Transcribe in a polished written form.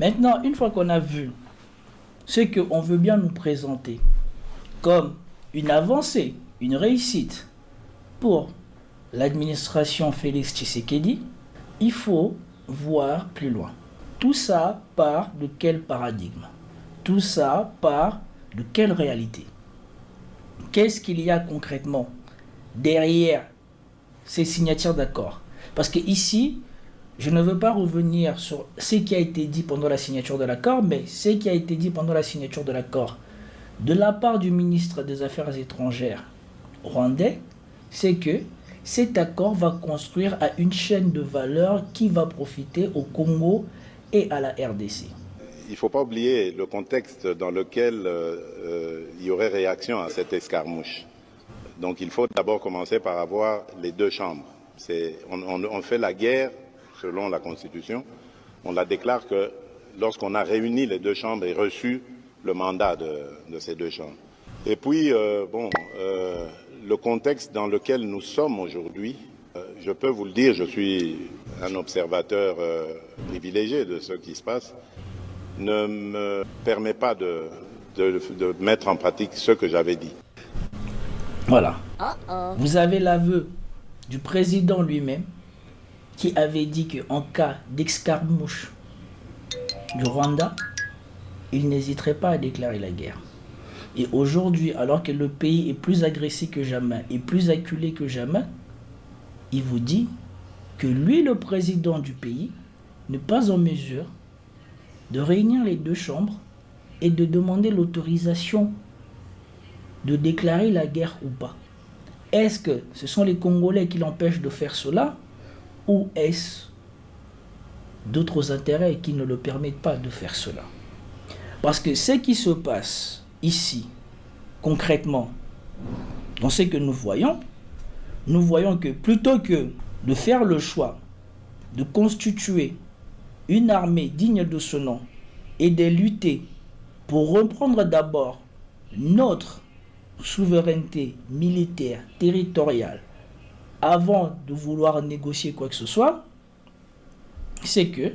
Maintenant, une fois qu'on a vu ce qu'on veut bien nous présenter comme une avancée, une réussite pour l'administration Félix Tshisekedi, il faut voir plus loin. Tout ça part de quel paradigme? Tout ça part de quelle réalité? Qu'est-ce qu'il y a concrètement derrière ces signatures d'accord? Parce que ici, je ne veux pas revenir sur ce qui a été dit pendant la signature de l'accord, mais ce qui a été dit pendant la signature de l'accord de la part du ministre des Affaires étrangères rwandais, c'est que cet accord va construire à une chaîne de valeur qui va profiter au Congo et à la RDC. Il ne faut pas oublier le contexte dans lequel il y aurait réaction à cette escarmouche. Donc il faut d'abord commencer par avoir les deux chambres. On fait la guerre selon la Constitution. On la déclare que lorsqu'on a réuni les deux chambres et reçu le mandat de ces deux chambres. Et puis, le contexte dans lequel nous sommes aujourd'hui, je peux vous le dire, je suis un observateur privilégié de ce qui se passe, ne me permet pas de mettre en pratique ce que j'avais dit. Voilà. Vous avez l'aveu du président lui-même qui avait dit qu'en cas d'escarmouche du Rwanda, il n'hésiterait pas à déclarer la guerre. Et aujourd'hui, alors que le pays est plus agressé que jamais et plus acculé que jamais, il vous dit que lui, le président du pays, n'est pas en mesure de réunir les deux chambres et de demander l'autorisation de déclarer la guerre ou pas. Est-ce que ce sont les Congolais qui l'empêchent de faire cela ou est-ce d'autres intérêts qui ne le permettent pas de faire cela? Parce que ce qui se passe ici, concrètement, dans ce que nous voyons que plutôt que de faire le choix de constituer une armée digne de ce nom et de lutter pour reprendre d'abord notre souveraineté militaire, territoriale, avant de vouloir négocier quoi que ce soit, c'est que